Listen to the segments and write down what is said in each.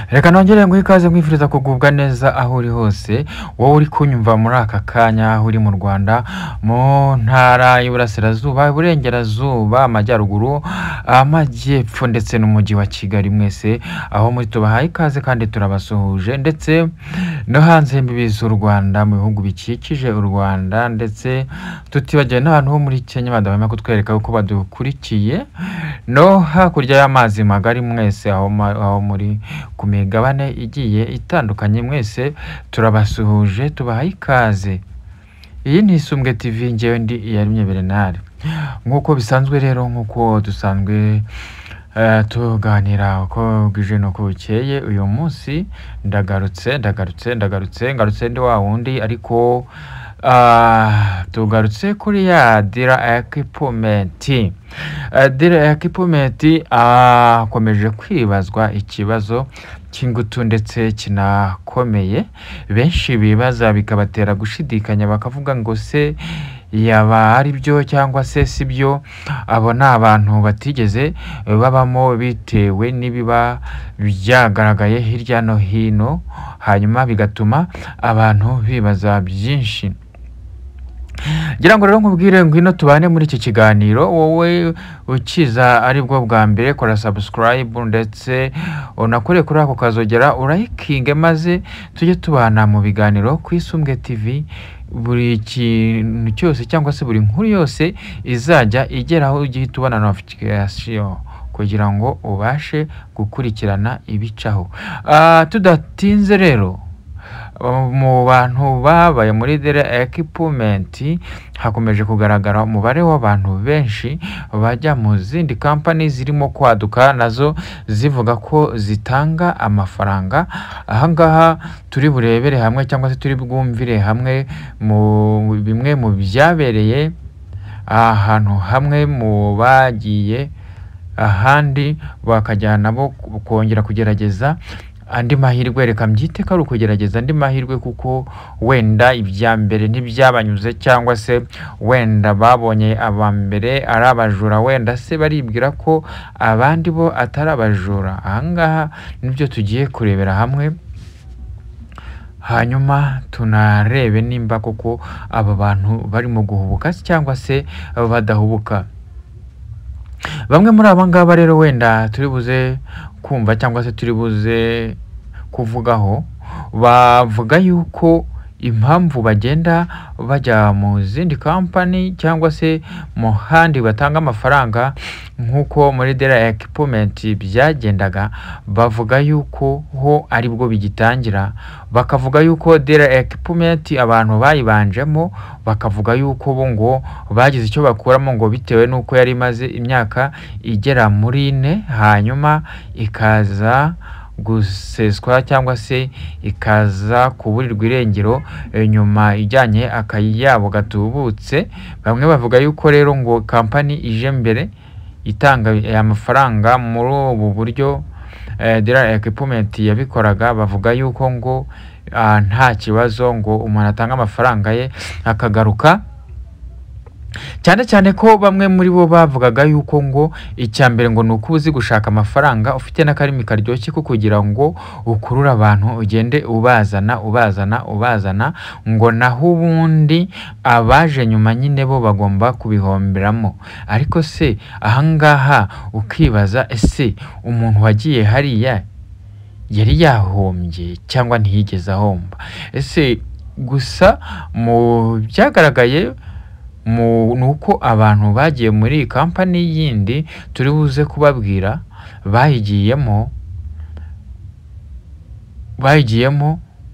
Reka nongere ngo ikaze mwifuriza kugubwa neza aho uri hose wowe uri kunyumva muri aka kanya aho uri mu Rwanda mu ntara y'Iburasirazuba Iburengerazuba Amajyaruguru Amajyepfo ndetse n'umujyi wa Kigali mwese aho muri tubahaye ikaze kandi turabasuhuje ndetse no hanze y'imbibi z'u Rwanda mu bihugu bikikije u Rwanda ndetse tutibagiwe n'abantu bo muri Kenya badahwema kutwereka uko badukurikiye no hakurya y'amazi magari mwese aho muri ku migabane igiye itandukanye mwese turabasuhuje tubahaye ikaze. Iyi ni Isumbwe TV ngewe ndi Iyaremye Bernard nk'uko bisanzwe rero nk'uko dusanzwe tuganira uko bwije nuko bukeye uyu munsi ndagarutse ndi wa wundi ariko tugarutse kuri ya Dira Equipment. Dira Equipment akomeje kwibazwa ikibazo cy'ingutu ndetse kinakomeye benshi bibaza bikabatera gushidikanya bakavuga ngo se yaba ari byo cyangwa se si byo. Abo ni abantu batigeze babamo bitewe n'ibiba byagaragaye hirya no hino hanyuma bigatuma abantu bibaza byinshi. Ngira ngo rero nkubwire ngwino tubane muri iki kiganiro wowe ukiza ari bwo bwa mbere kora subscribe ndetse unakore kuri ako kazogera urayikinge maze tujye tubana mu biganiro ku Isumbwe TV buri kintu cyose cyangwa se buri nkuru yose izajya igeraho ugiye tubana notification kugira ngo ubashe gukurikirana ibicaho. Tudatinze rero mu bantu babaye muri Dira Equipment hakomeje kugaragara umubare w'abantu benshi bajya mu zindi company zirimo kwaduka nazo zivuga ko zitanga amafaranga. Ahangaha turi burebere hamwe cyangwa se turi bwumvire hamwe mu bimwe mu byabereye ahantu hamwe mu bagiye ahandi bakajyana bo kongera kugerageza andi mahirwe. Reka mbyite ko ari ukugerageza andi mahirwe kuko wenda ibya mbere ntibyabanyuze cyangwa se wenda babonye abambere ari abajura wenda se baribwira ko abandi bo atari abajura. Ahangaha nibyo tugiye kurebera hamwe hanyuma tunarebe nimba koko aba bantu barimo guhubuka cyangwa se badahubuka. Bamwe muri aba ngaba rero wenda turi buze kumva cyangwa se turi buze kuvugaho bavuga yuko impamvu bagenda bajya mu zindi company cyangwa se mu handi batanga amafaranga nk'uko muri Dira Equipment byagendaga, bavuga yuko ho ari bwo bigitangira. Bakavuga yuko Dira Equipment abantu bayibanjemo bakavuga yuko bo ngo bagize icyo bakuramo ngo bitewe nuko yari imaze imyaka igera muri 4 hanyuma ikaza guseswa cyangwa se ikaza kuburirwa irengero nyuma ijyanye akayabo gatubutse. Bamwe bavuga yuko rero ngo company ije mbere itanga amafaranga muri ubu buryo Dira Equipment yabikoraga. Bavuga yuko ngo nta kibazo ngo umuntu atanga amafaranga ye akagaruka, cyane ko bamwe muri bo bavugaga yuko ngo icyambere ngo nuko uzi gushaka amafaranga ufite n'akarimi karyoshye ko kugira ngo ukurura abantu ugende ubazana ngo naho ubundi abaje nyuma nyine bo bagomba kubihomberamo. Ariko se ahangaha ukibaza ese umuntu wagiye hariya yari yahombye cyangwa ntiyigeze ahomba? Ese gusa mu byagaragaye nuko abantu bagiye muri iyi company yindi turi buze kubabwira bayigiyemo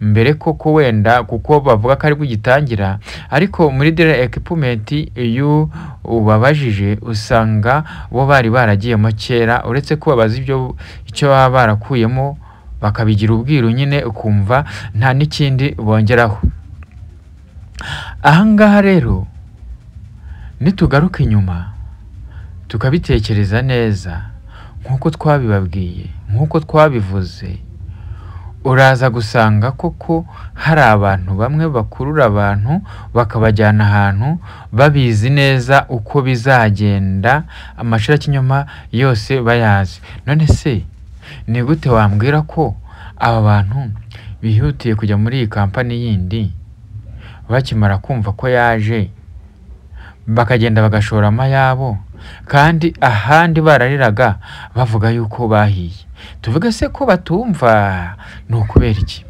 mbere koko wenda kuko bavuga ko ari bugitangira. Ariko muri Dira Equipment iyo ubabajije usanga bo bari baragiyemo kera, uretse ko babaza icyo baba barakuyemo bakabigira ubwiru nyine ukumva nta n'ikindi bongeraho. Ahangaha rero nitugaruka inyuma tukabitekereza neza nk'uko twabibabwiye nk'uko twabivuze, uraza gusanga koko hari abantu bamwe bakurura abantu bakabajyana ahantu babizi neza uko bizagenda, amashira kinyoma yose bayazi. None se ni gute wambwira ko aba bantu bihutiye kujya muri iyi kampani yindi bakimara kumva ko yaje bakagenda bagashoramo ayabo kandi ahandi barariraga bavuga yuko bahiye. Tuvuge se ko batumva ni ukubera iki?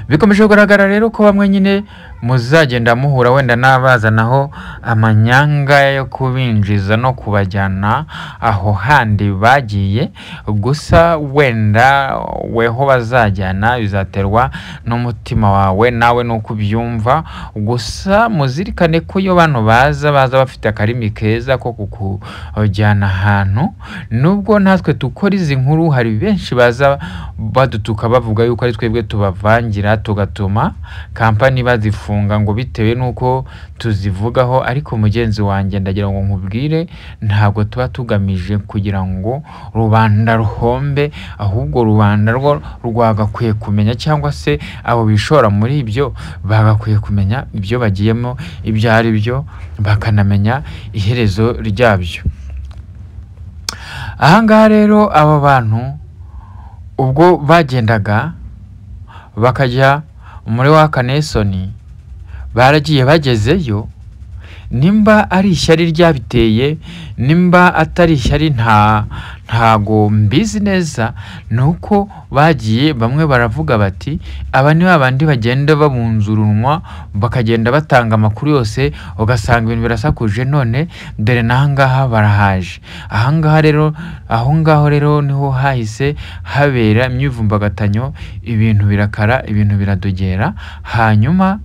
Bikomeje kugaragara rero ko bamwe nyine muzagenda muhura wenda n'abazanaho amanyanga yo kubinjiza no kubajyana aho handi bagiye, gusa wenda weho bazajyana bizaterwa n'umutima wawe nawe nuko ubyumva. Gusa muzirikane ko iyo bano baza bafite akarimi keza ko kukujyana ahantu, nubwo natwe dukora izi nkuru hari benshi baza badutuka bavuga yuko ari twebwe tubavangira tugatuma kampani bazifunga ngo bitewe nuko tuzivugaho. Ariko mugenzi wanjye ndagira ngo nkubwire, ntabwo tuba tugamije kugira ngo rubanda ruhombe, ahubwo rubanda rwo rwagakwiye kumenya, cyangwa se abo bishora muri ibyo bagakwiye kumenya ibyo bagiyemo ibyo ari byo, bakanamenya iherezo ryabyo. Ahangaha rero aba bantu ubwo bagendaga bakajya muri wa Kanesoni, baragiye bagezeyo, nimba ari ishyari ryabiteye nimba atari ishyari ntago mbizi neza, nuko bagiye bamwe baravuga bati aba ni babandi bagenda babunzurunwa bakagenda batanga amakuru yose ugasanga ibintu birasakuje, none dore nahangaha barahaje. Aho ngaho rero niho hahise habera imyivumbagatanyo, ibintu birakara, ibintu biradogera, hanyuma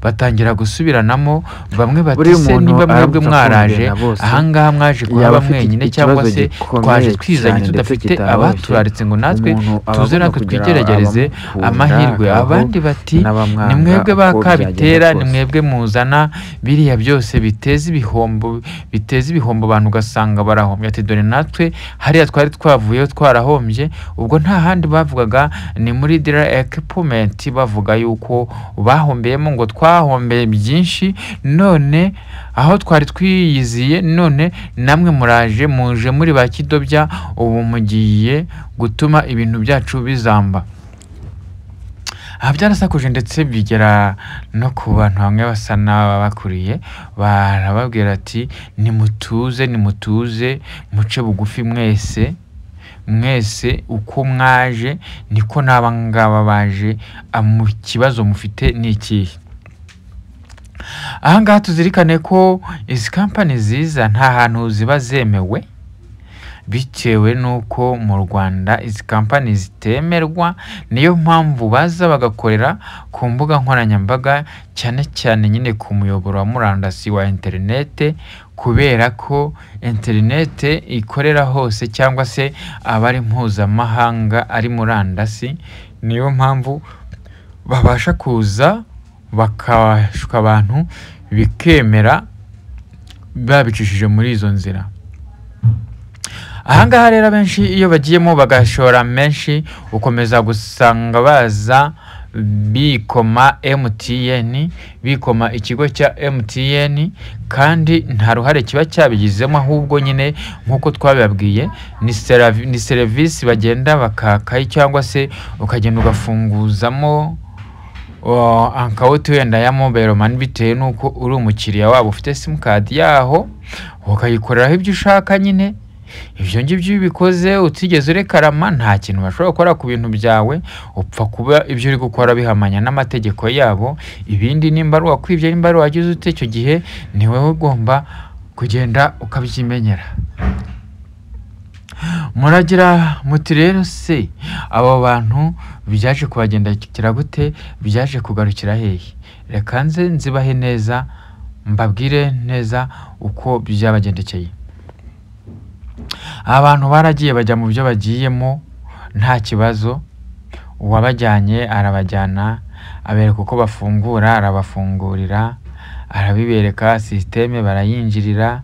batangira gusubiranamo. Bamwe batise niba mwebwe mwaraje ahangaha mwaje kuba mwenyine, cyangwa se twaje twizanye tudafite abaturaritse ngo natwe tuze natwe twigeregereze amahirwe. Abandi bati ni mwebwe bakabitera, ni mwebwe muzana biriya byose biteza ibihombo abantu ugasanga barahombye. Ati dore natwe hariya twari twavuyeho twarahombye. Ubwo nta handi bavugaga ni muri Dira Equipment, bavuga yuko bahombeyemo ngo twahombeye byinshi, none aho twari twiyiziye none namwe muje muri ba kidobya, ubu mugiye gutuma ibintu byacu bizamba. Aha byarasakuje ndetse bigera no ku bantu bamwe basa n'abakuriye, barababwira ati nimutuze muce bugufi mwese uko mwaje niko n'abangaba baje, mu kibazo mufite ni ikihe? Ahangaha tuzirikane ko izi kampani ziza nta hantu ziba zemewe, bitewe nuko mu Rwanda izi kampani zitemerwa. Niyo mpamvu baza bagakorera ku mbuga nkoranyambaga, cyane cyane nyine ku muyoboro wa murandasi wa interinete, kubera ko interinete ikorera hose, cyangwa se abari mpuzamahanga ari murandasi. Niyo mpamvu babasha kuza bakashuka abantu bikemera babicishije muri izo nzira. Ahangaha rero benshi iyo bagiyemo bagashora menshi, ukomeza gusanga baza bikoma MTN, bikoma ikigo cya MTN, kandi nta ruhare kiba cyabigizemo, ahubwo nyine nkuko twabibabwiye ni serivisi bagenda bakakaye, cyangwa se ukagenda ugafunguzamo akawuti wenda ya mobile money, bitewe nuko uri umukiriya wabo ufite simcard yaho, ukayikoreraho ibyo ushaka nyine. Ibyo ngibyo bikoze utigeze urekarama, nta kintu bashobora gukora ku bintu byawe, upfa kuba ibyo uri gukora bihamanya n'amategeko yabo. Ibindi nimba ari wakwibye, nimba ari wagize ute, icyo gihe ni wowe ugomba kugenda ukabyimenyera. Muragira muti rero se abo bantu byaje kubagendekera gute, byaje kugarukira hehe? Reka nze nzibahe neza, mbabwire neza uko byabagendekeye. Abantu baragiye bajya mu byo bagiyemo nta kibazo, uwabajyanye arabajyana, abereka uko bafungura arabafungurira, arabibereka, systeme barayinjirira,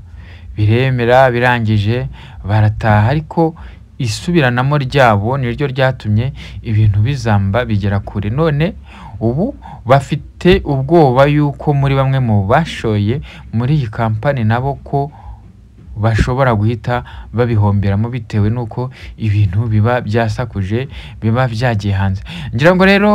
biremera, birangije barataha. Ariko isubiranamo ryabo niryo ryatumye ibintu bizamba bigera kure. None ubu bafite ubwoba yuko muri bamwe mu bashoye muri iyi kampani nabo ko bashobora guhita babihomberamo bitewe nuko ibintu biba byasakuje, biba byagiye hanze. Ngira ngo rero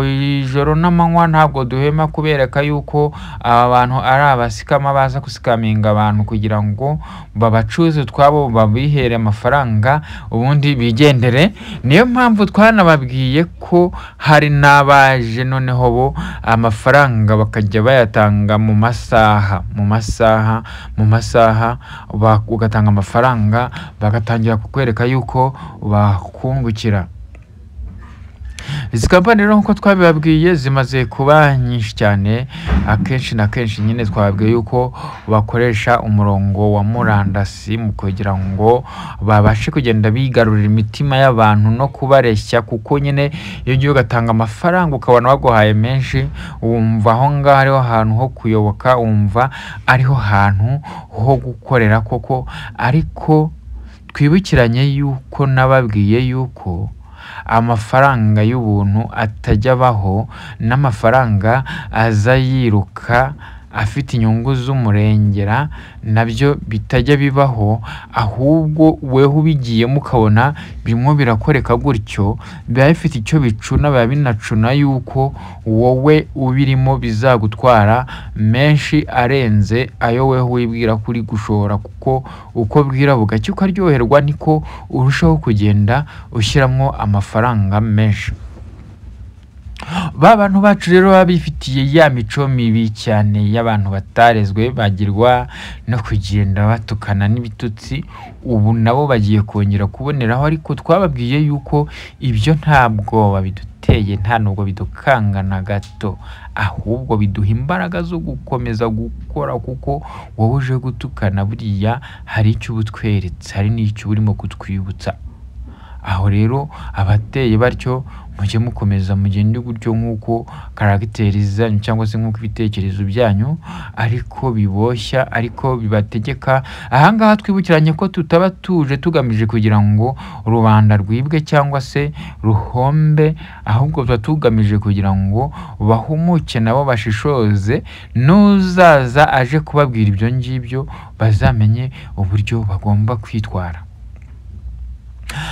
ijoro n'amanywa ntabwo duhema kubereka yuko aba bantu ari abasikama baza kusikaminga abantu kugira ngo babacuze twabo babihere amafaranga ubundi bigendere. Niyo mpamvu twanababwiye ko hari n'abaje noneho bo amafaranga bakajya bayatanga mu masaha ugatanga amafaranga bagatangira kukwereka yuko bakungukira. Izi kampani rero nkuko twabibabwiye zimaze kuba nyinshi cyane, akenshi na kenshi nyine twababwiye yuko bakoresha umurongo wa murandasi mu kugira ngo babashe kugenda bigarurira imitima y'abantu no kubareshya, kuko nyine iyo ugiye ugatanga amafaranga ukabona baguhaye menshi, wumva aho ngaho ariho hantu ho kuyoboka, wumva ariho hantu ho gukorera koko. Ariko twibukiranye yuko nababwiye yuko amafaranga y'ubuntu atajya abaho, n'amafaranga aza yiruka afite inyungu z'umurengera nabyo bitajya bibaho, ahubwo weho ubigiyemo ukabona birimo birakoreka gutyo, biba bifite icyo bicuna, biba binacuna yuko wowe ubirimo bizagutwara menshi arenze ayo weho wibwira kuri gushora, kuko uko bwira bugacya ukaryoherwa niko urushaho kugenda ushyiramo amafaranga menshi. Ba bantu bacu rero babifitiye ya mico mibi cyane y'abantu batarezwe, bagirwa no kugenda batukana n'ibitutsi, ubu nabo bagiye kongera kuboneraho. Ariko twababwiye yuko ibyo ntabwo babiduteye, nta nubwo bidukanga na gato, ahubwo biduha imbaraga zo gukomeza gukora, kuko wowe uje gutukana buriya hari icyo ubutweretse, hari n'icyo urimo kutwibutsa. Aho rero abateye batyo mujye mukomeza mugende gutyo nk'uko karagiteri zanyu cyangwa se nk'uko ibitekerezo byanyu ariko biboshya, ariko bibategeka. Ahangaha twibukiranye ko tutaba tuje tugamije kugira ngo rubanda rwibwe cyangwa se ruhombe, ahubwo tuba tugamije kugira ngo bahumuke nabo bashishoze, n'uzaza aje kubabwira ibyo ngibyo bazamenye uburyo bagomba kwitwara.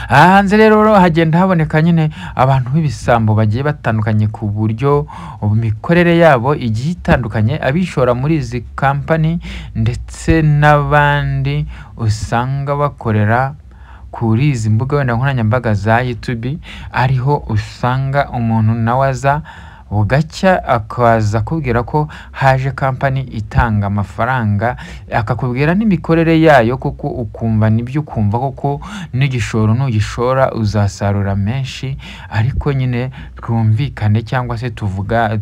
Hanze rero hagenda haboneka nyine abantu b'ibisambo bagiye batandukanye, ku buryo imikorere yabo igiye itandukanye, abishora muri izi kampani ndetse n'abandi usanga bakorera kuri izi mbuga wenda nkoranyambaga za YouTube, ariho usanga umuntu nawe aza bugacya akaza kubwira ko haje kampani itanga amafaranga, akakubwira n'imikorere yayo, kuko ukumva nibyo, ukumva koko n'igishoro nugishora uzasarura menshi. Ariko nyine twumvikane cyangwa se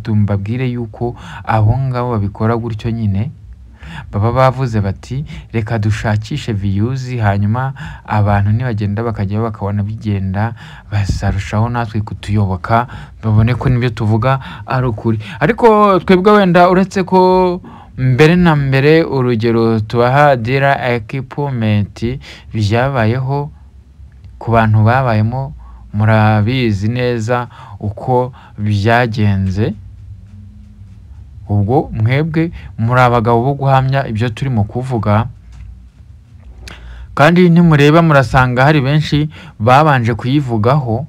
tumbabwire yuko abo ngabo babikora gutyo nyine baba bavuze bati reka dushakishe views, hanyuma abantu nibagenda bakajya bakabona bigenda, bazarushaho natwe kutuyoboka, babone ko nibyo tuvuga ari ukuri. Ariko twebwe wenda uretse ko mbere na mbere urugero tubaha Dira Equipment byabayeho ku bantu babayemo, murabizi neza uko byagenze. Ubwo mwebwe muri abagabo bo guhamya ibyo turimo kuvuga, kandi nimureba murasanga hari benshi babanje kuyivugaho,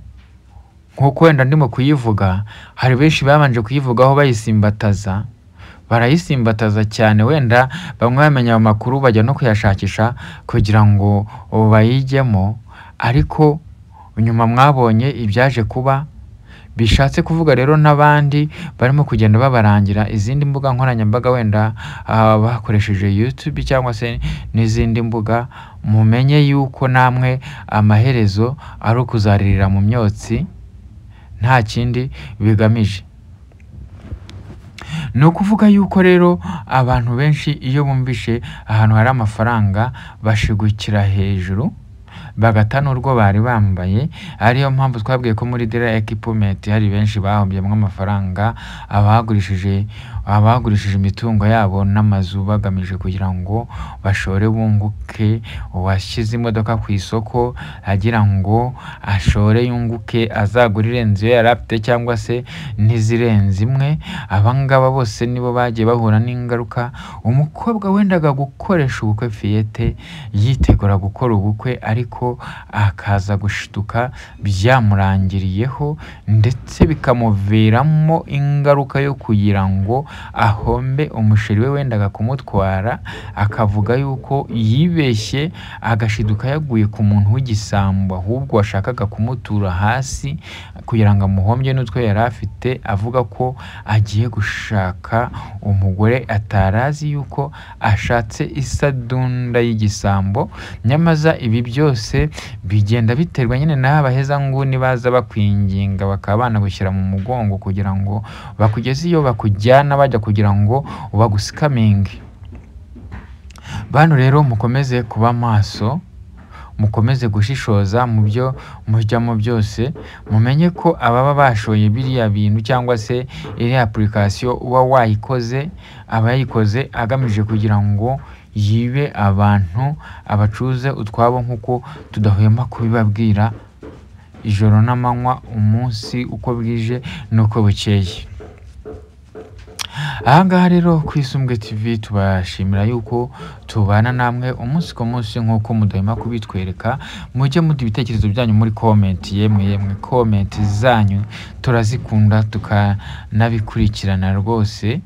nkuko wenda ndimo kuyivuga, hari benshi babanje kuyivugaho bayisimbataza, barayisimbataza cyane, wenda bamwe bamenya amakuru bajya no kuyashakisha kugira ngo bayijyemo. Ariko nyuma mwabonye ibyaje kuba, bishatse kuvuga rero n'abandi barimo kugenda babarangira izindi mbuga nkoranyambaga, wenda bakoresheje YouTube cyangwa se n'izindi mbuga, mumenye yuko namwe amaherezo ari ukuzaririra mu myotsi, nta kindi bigamije. Ni ukuvuga yuko rero abantu benshi iyo bumvishe ahantu hari amafaranga bashigukira hejuru, bagatana urwo bari bambaye. Ariyo mpamvu twabwiye ko muri Dira Equipment hari benshi bahombyemo amafaranga, abagurishije abagurishije imitungo yabo n'amazu bagamije kugira ngo bashore bunguke. Uwashyize imodoka ku isoko agira ngo ashore yunguke, azagurire inzu yari afite cyangwa se n'izirenze imwe. Abangaba bose nibo bagiye bahura n'ingaruka. Umukobwa wendaga gukoresha ubukwe fiyete, yitegura gukora ubukwe, ariko akaza gushituka byamurangiriyeho, ndetse bikamuviramo ingaruka yo kugira ngo ahombe umusheri we wendaga kumutwara. Akavuga yuko yibeshye, agashiduka yaguye ku muntu w'igisambo, ahubwo washakaga kumutura hasi kugira ngo amuhombye n'utwe yari afite, avuga ko agiye gushaka umugore atarazi yuko ashatse isadunda y'igisambo. Nyamaza ibi byose bigenda biterwa nyine n'abaheza nguni baza bakwinginga, bakaba banagushyira mu mugongo kugira ngo bakugeze iyo bakujyana bajya kugira ngo bagusikaminge. Bantu rero mukomeze kuba maso, mukomeze gushishoza mu byo mujyamo byose. Mumenye ko ababa bashoye biriya bintu cyangwa se iri application uba wayikoze, abayikoze agamije kugira ngo yibe abantu, abacuze utwabo, nkuko tudahwema kubibabwira ijoro n'amanywa, umunsi uko bwije nuko bukeye. Ahangaha rero ku Isumbwe TV tubashimira yuko tubana namwe umunsi ku munsi, nkuko mudahema kubitwereka. Mujye muduha ibitekerezo byanyu muri comment. Yemwe comment zanyu turazikunda, tukanabikurikirana rwose,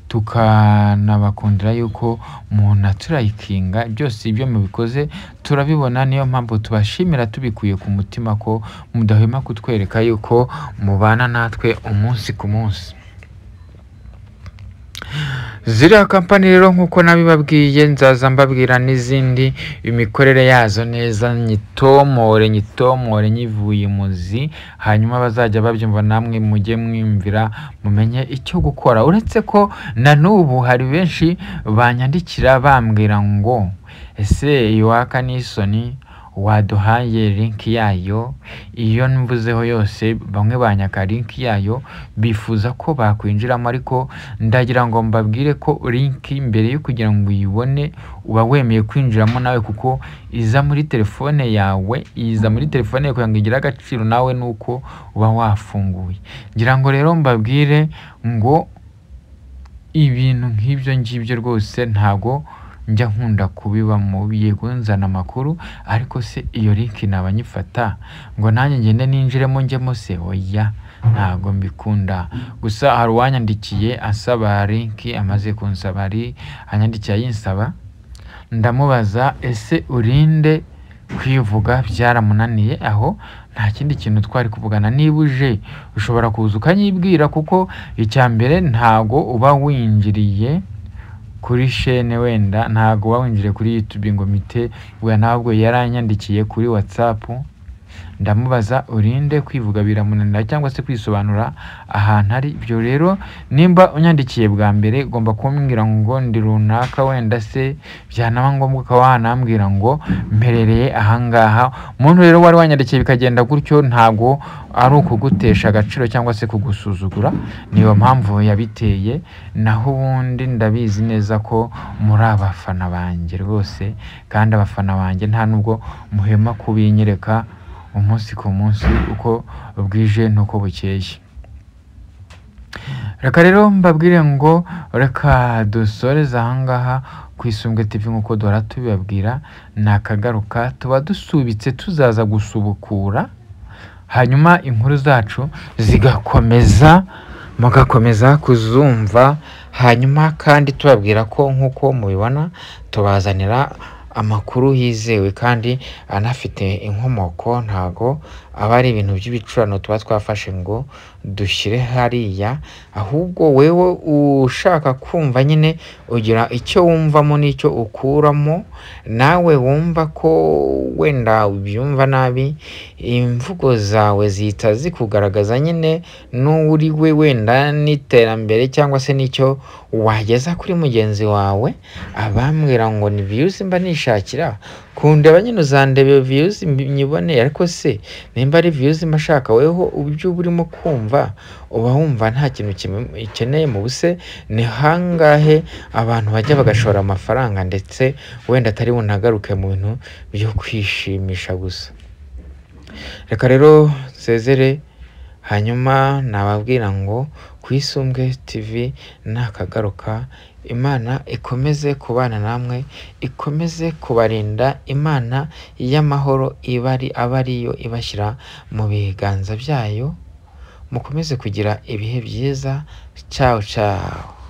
tukanabakundira yuko munaturayikinga. Byose ibyo mubikoze turabibona, niyo mpamvu tubashimira tubikuye ku mutima ko mudahwema kutwereka yuko mubana natwe umunsi ku munsi. Ziriya kampani rero nkuko nabibabwiye, nzaza mbabwira n'izindi imikorere yazo neza, nyitomore nyivuye muzi, hanyuma bazajya babyumva namwe mujye mwimvira, mumenye icyo gukora. Uretse ko na n'ubu hari benshi banyandikira bambwira ngo ese iwaka n'isoni waduhaye link yayo. Iyo mvuzeho yose bamwe banyaka link yayo, bifuza ko bakwinjiramo, ariko ndagira ngo mbabwire ko link mbere yo kugira ngo uyibone uba wemeye kwinjiramo nawe, kuko iza muri telefone yawe, iza muri telefone yawe kugira ngo igire agaciro nawe nuko uba wafunguye. Ngira ngo rero mbabwire ngo ibintu nk'ibyo ngibyo rwose ntago njya nkunda kubiba mu yego nzana amakuru, ariko se iyo link nabanyifata ngo nanjye ngende ninjiremo njyemo se? Oya, ntago mbikunda. Gusa hari uwanyandikiye asaba link, amaze kunsaba anyandikiye yinsaba, ndamubaza ese urinde kwivuga byaramunaniye, aho nta kindi kintu twari kuvugana. Niba uje ushobora kuza ukanyibwira, kuko icyambere ntago uba winjiriye kuri chaîne, wenda ntago wawinjire kuri YouTube ngo mite bwa, ntabwo yaranyandikiye kuri WhatsApp. Ndamubaza urinde kwivuga biramunanira cyangwa se kwisobanura ahantu ari. Ibyo rero nimba unyandikiye bwa mbere ugomba kumbwira ngo ndi runaka, wenda se byanaba ngombwa ko wanambwira ngo mperereye ahangaha. Umuntu rero wari wanyandikiye bikagenda gutyo, ntago ari ukugutesha agaciro cyangwa se kugusuzugura, niyo mpamvu yabiteye. Naho ubundi ndabizi neza ko muri abafana banjye rwose, kandi abafana banjye nta nubwo muhema kubinyereka umunsi ku munsi uko bwije nuko bukeye. Reka rero mbabwire ngo reka dusoreze ahangaha ku Isumbwe TV. nkuko duhora tubibabwira, nakagaruka tuba dusubitse, tuzaza gusubukura, hanyuma inkuru zacu zigakomeza, mugakomeza kuzumva. Hanyuma kandi tubabwira ko nkuko mubibona tubazanira amakuru yizewe kandi anafite inkomoko, ntago aba ari ibintu by'ibicurano tuba twafashe ngo dushyire hariya, ahubwo wewe ushaka kumva nyine ugira icyo wumvamo n'icyo ukuramo. Nawe wumva ko wenda ubyumva nabi, imvugo zawe zihita zikugaragaza nyine n'uri we, wenda n'iterambere cyangwa se n'icyo wageza kuri mugenzi wawe abambwira ngo ni views mba nishakira kundeba nyine uzandebe views nyibone ariko se nimba ari views mashaka weho ubyo burimo kumva uba wumva nta kintu ikeneye mu buse ni hangahe abantu bajya bagashora amafaranga ndetse wenda atari bunagaruke mu bintu byo kwishimisha gusa. Reka rero sezere hanyuma nababwira ngo Kwisumbwe TV nakagaruka. Imana ikomeze kubana namwe, ikomeze kubarinda. Imana y'amahoro abariyo ibashyira mu biganza byayo. Mukomeze kugira ibihe byiza. Ciao ciao.